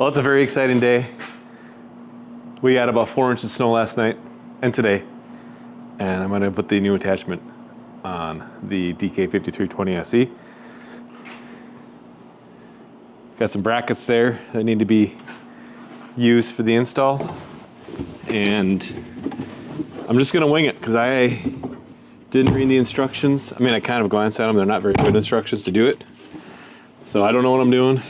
Well, it's a very exciting day. We got about 4 inches of snow last night and today, and I'm gonna put the new attachment on the DK5320SE. Got some brackets there that need to be used for the install, and I'm just gonna wing it because I didn't read the instructions. I mean, I kind of glanced at them. They're not very good instructions to do it, so I don't know what I'm doing,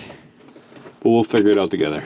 but we'll figure it out together.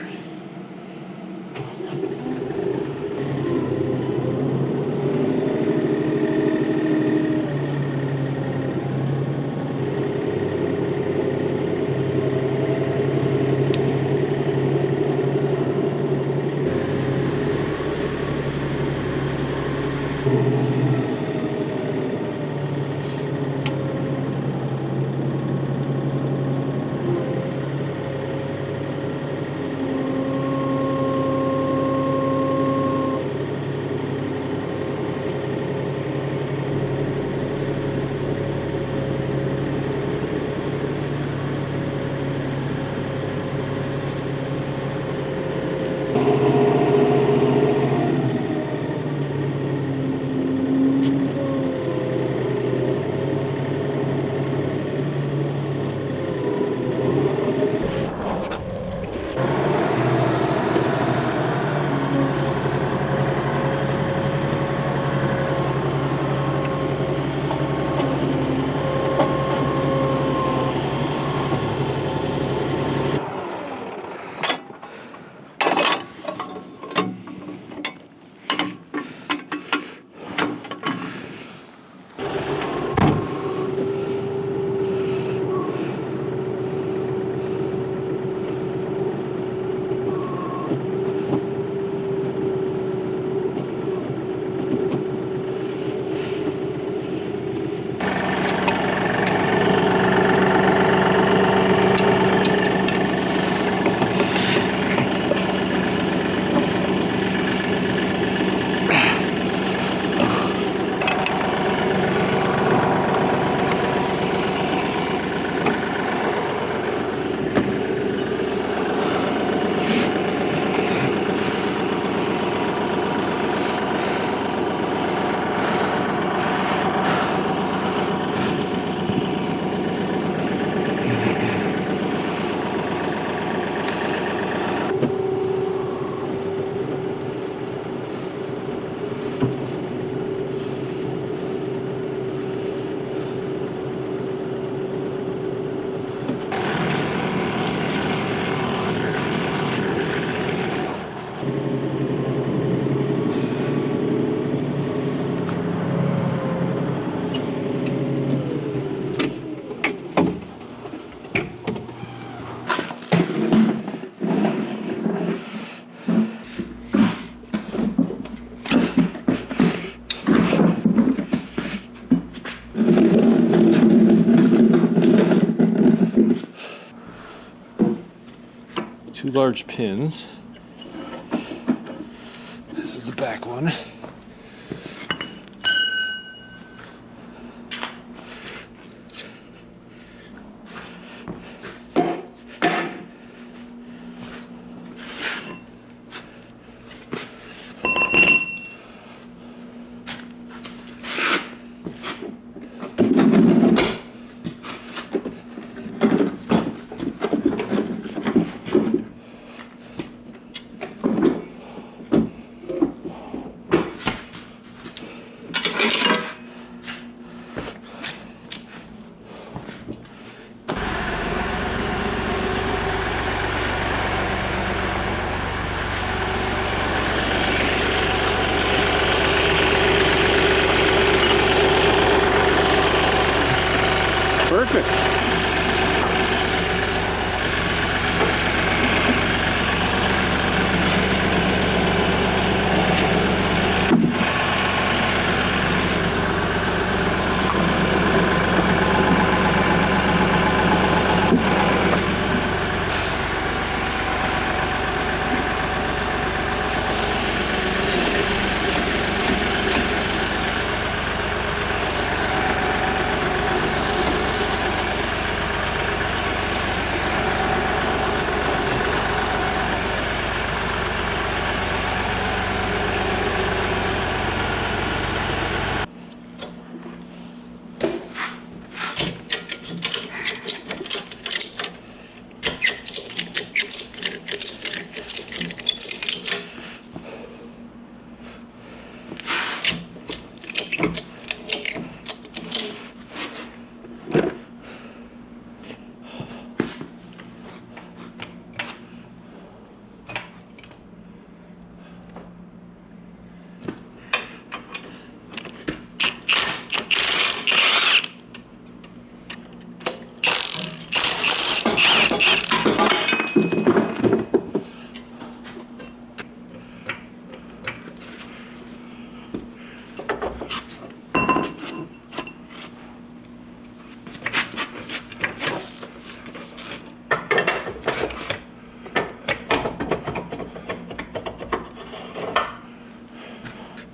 Two large pins. This is the back one.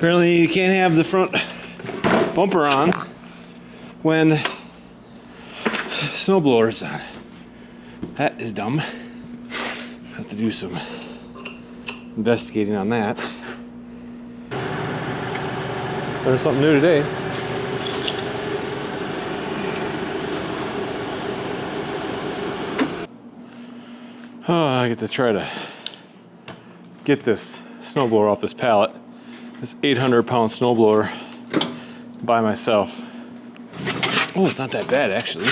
Apparently you can't have the front bumper on when snowblower's on. That is dumb. Have to do some investigating on that. Learned something new today. Oh, I get to try to get this snowblower off this pallet. This 800-pound snowblower by myself. Oh, it's not that bad actually.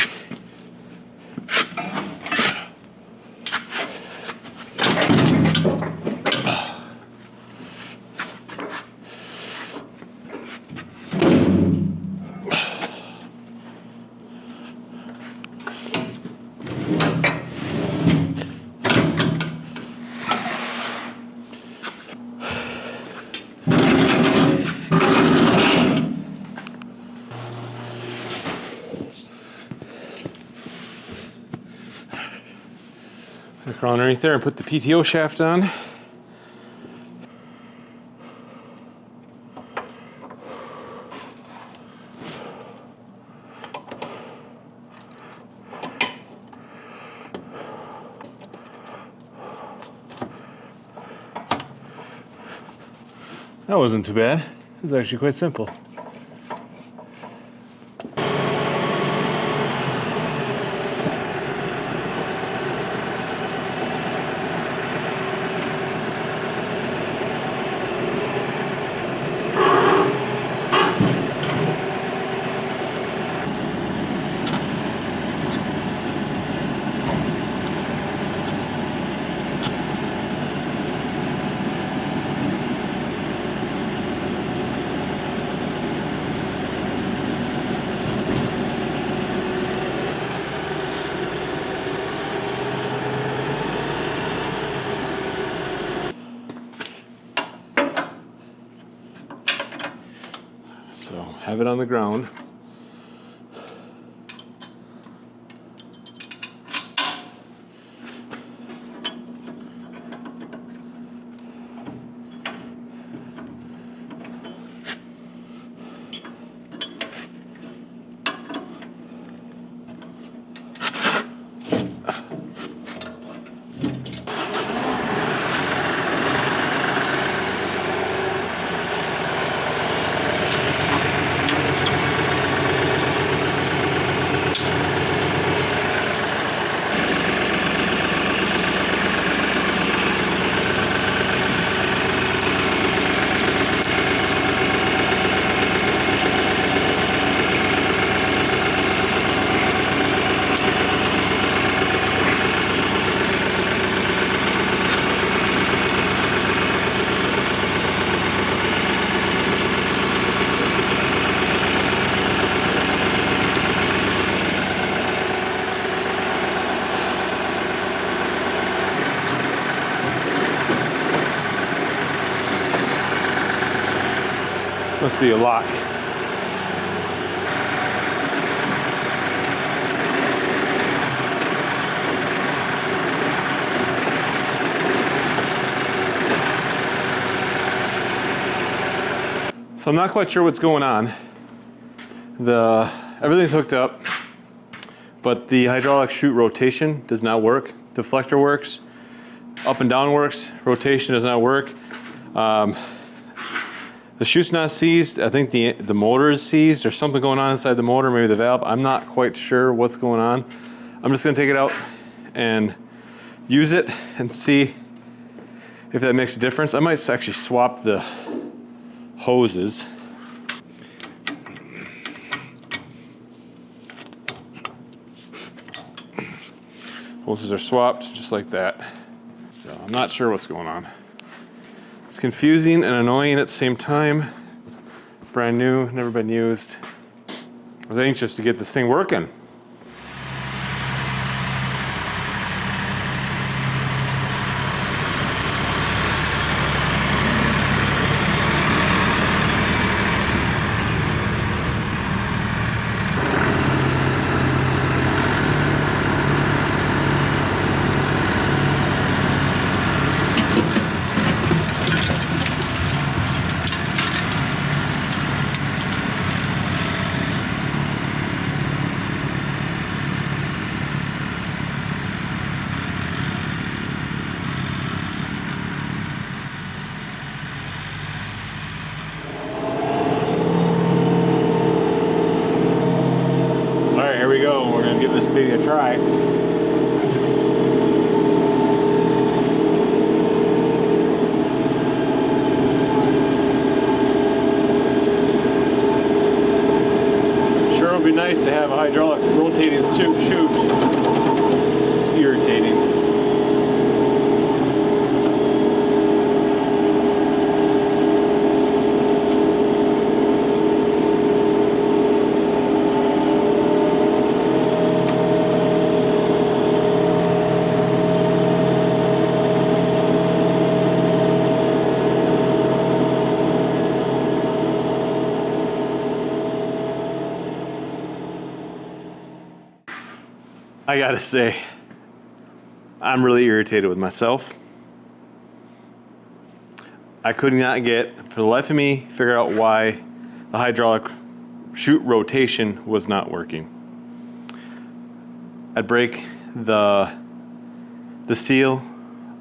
Crawl underneath there and put the PTO shaft on. That wasn't too bad. It was actually quite simple. So have it on the ground. Must be a lock. So I'm not quite sure what's going on. Everything's hooked up, but the hydraulic chute rotation does not work. Deflector works, up and down works, rotation does not work. The chute's not seized. I think the motor is seized. There's something going on inside the motor, maybe the valve. I'm not quite sure what's going on. I'm just gonna take it out and use it and see if that makes a difference. I might actually swap the hoses. Hoses are swapped just like that. So I'm not sure what's going on. It's confusing and annoying at the same time. Brand new, never been used. I was anxious to get this thing working. try. Sure would be nice to have a hydraulic rotating chute. It's irritating. I gotta say, I'm really irritated with myself. I could not get, for the life of me, figure out why the hydraulic chute rotation was not working. I'd break the seal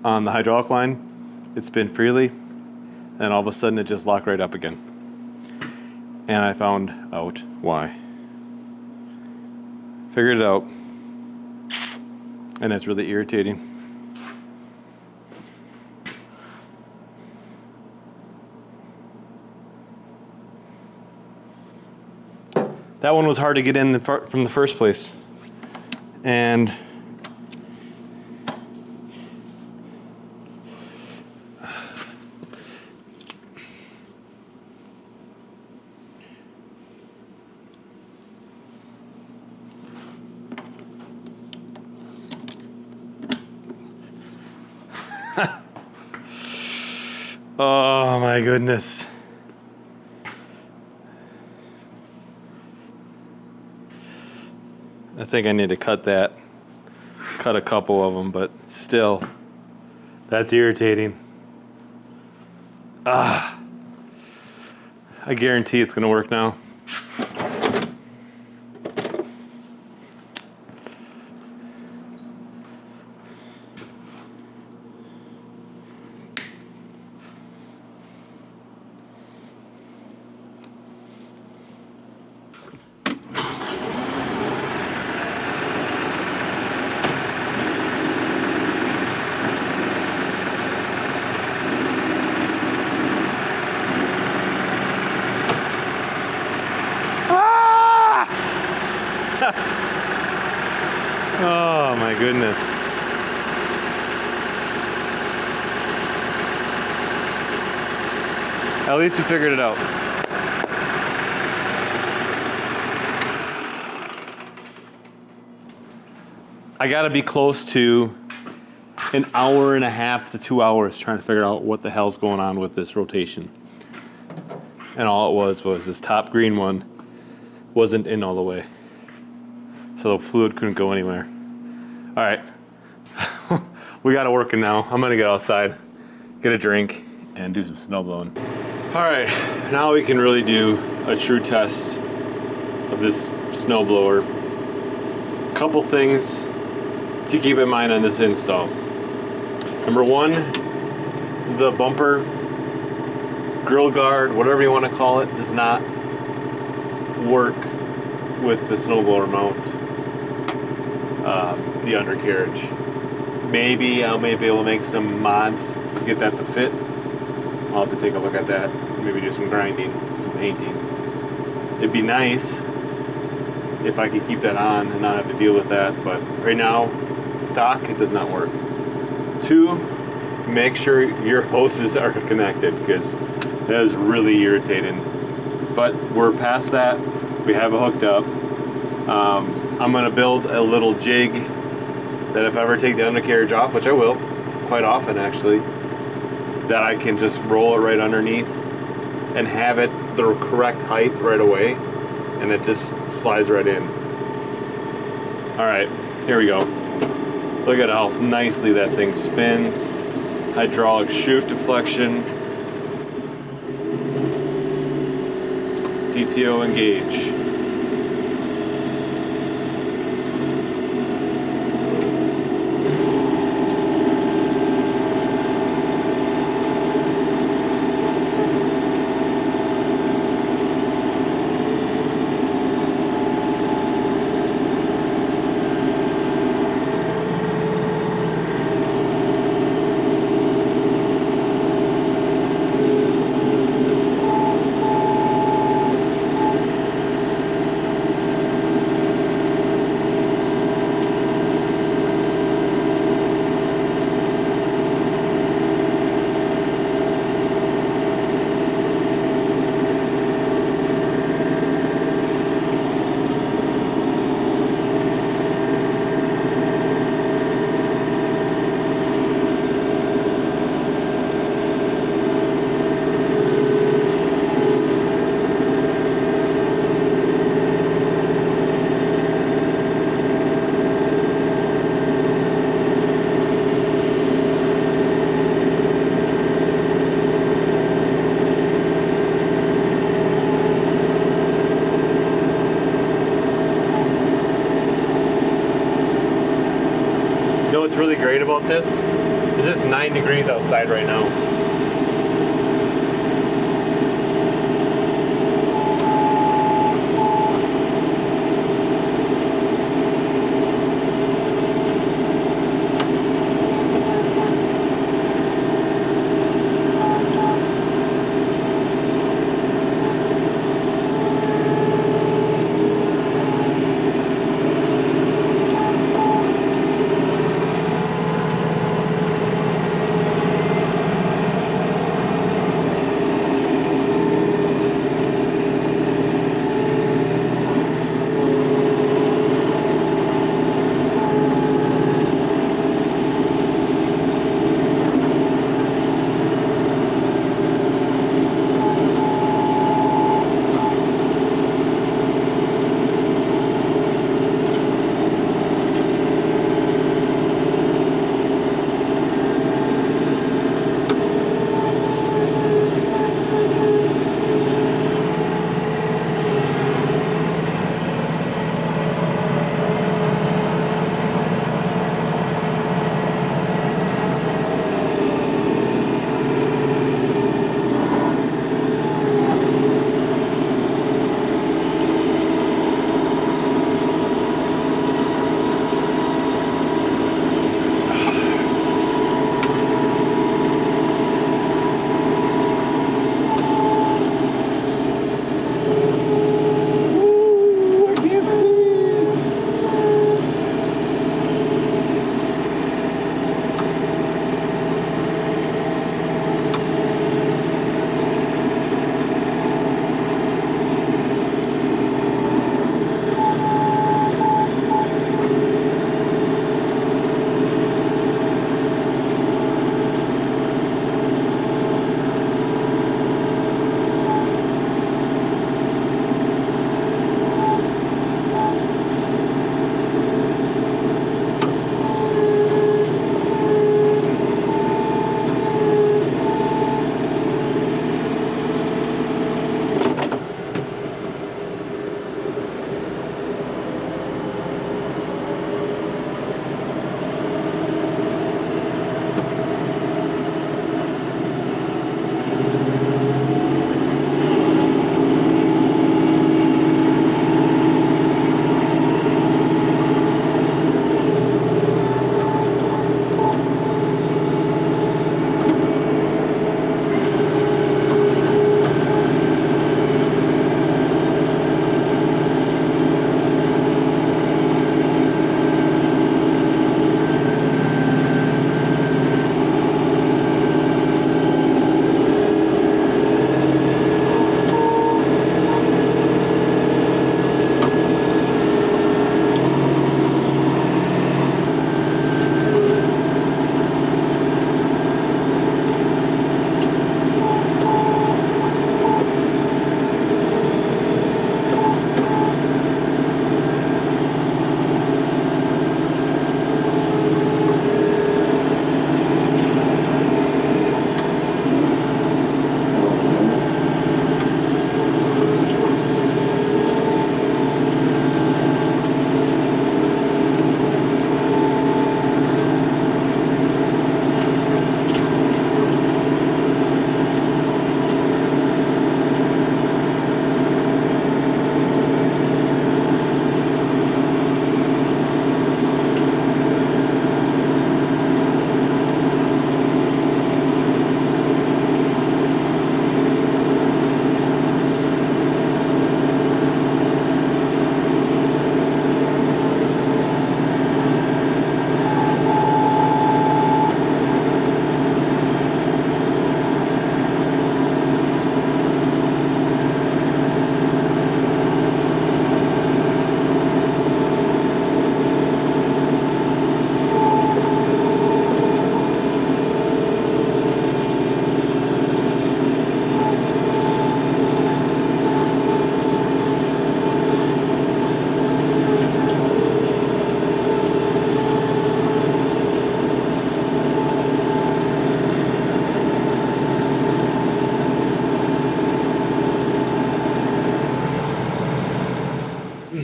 on the hydraulic line, it'd spin freely, and all of a sudden it just locked right up again. And I found out why. Figured it out. And it's really irritating. That one was hard to get in from the first place. And oh my goodness. I think I need to cut a couple of them, but still, that's irritating. I guarantee it's gonna work now. Oh my goodness. At least we figured it out. I gotta be close to an hour and a half to 2 hours trying to figure out what the hell's going on with this rotation. And all it was this top green one wasn't in all the way. So the fluid couldn't go anywhere. All right, we got it working now. I'm gonna get outside, get a drink, and do some snow blowing. All right, now we can really do a true test of this snowblower. Couple things to keep in mind on this install. Number one, the bumper, grill guard, whatever you want to call it, does not work with the snowblower mount. The undercarriage. Maybe I may be able to make some mods to get that to fit. I'll have to take a look at that. Maybe do some grinding, some painting. It'd be nice if I could keep that on and not have to deal with that, but right now, stock, it does not work. Two, make sure your hoses are connected, because that is really irritating. But we're past that. We have it hooked up. I'm gonna build a little jig that if I ever take the undercarriage off, which I will, quite often actually, that I can just roll it right underneath and have it the correct height right away, and it just slides right in. All right, here we go. Look at how nicely that thing spins. Hydraulic chute deflection. PTO engage. about this is it's 9 degrees outside right now.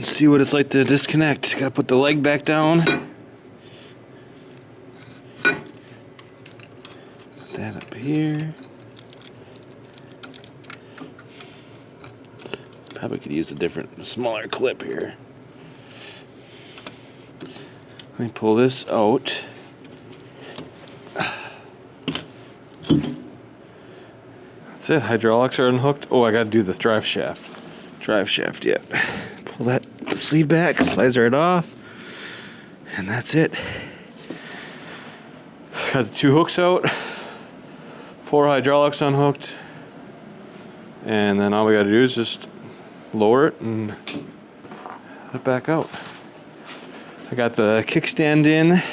See what it's like to disconnect. Gotta put the leg back down. that up here. Probably could use a smaller clip here. Let me pull this out. That's it, hydraulics are unhooked. Oh, I gotta do this drive shaft. Yeah. Pull the sleeve back, slides right off. And that's it. Got the 2 hooks out. 4 hydraulics unhooked. And then all we gotta do is just lower it and put it back out. I got the kickstand in.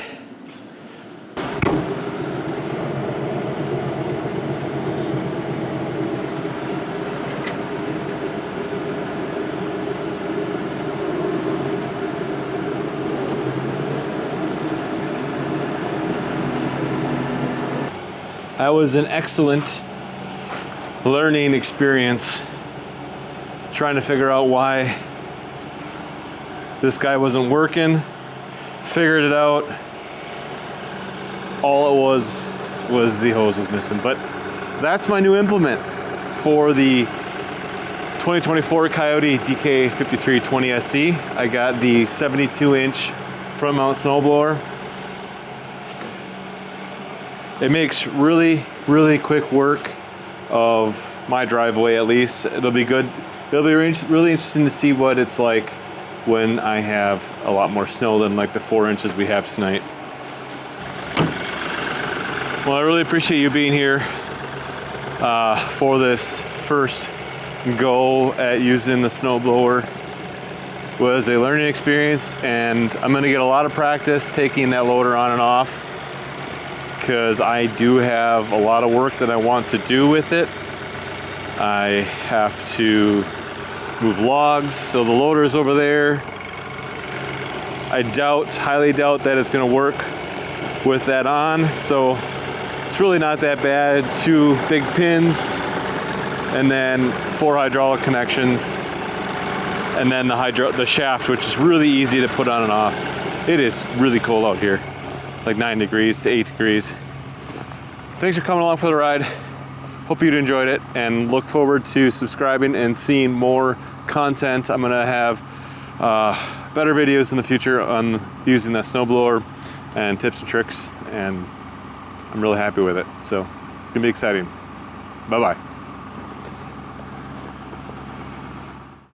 That was an excellent learning experience, trying to figure out why this guy wasn't working. Figured it out. All it was the hose was missing. But that's my new implement for the 2024 Kioti DK5320SE. I got the 72-inch front mount snowblower. It makes really, really quick work of my driveway, at least. It'll be good. It'll be really interesting to see what it's like when I have a lot more snow than like the 4 inches we have tonight. Well, I really appreciate you being here for this first go at using the snowblower. It was a learning experience, and I'm gonna get a lot of practice taking that loader on and off, because I do have a lot of work that I want to do with it. I have to move logs, so the loader is over there. I highly doubt that it's gonna work with that on, so it's really not that bad. 2 big pins, and then 4 hydraulic connections, and then the shaft, which is really easy to put on and off. It is really cold out here. Like 9 degrees to 8 degrees. Thanks for coming along for the ride. Hope you enjoyed it, and look forward to subscribing and seeing more content. I'm gonna have better videos in the future on using that snowblower and tips and tricks, and I'm really happy with it. So it's gonna be exciting. Bye-bye.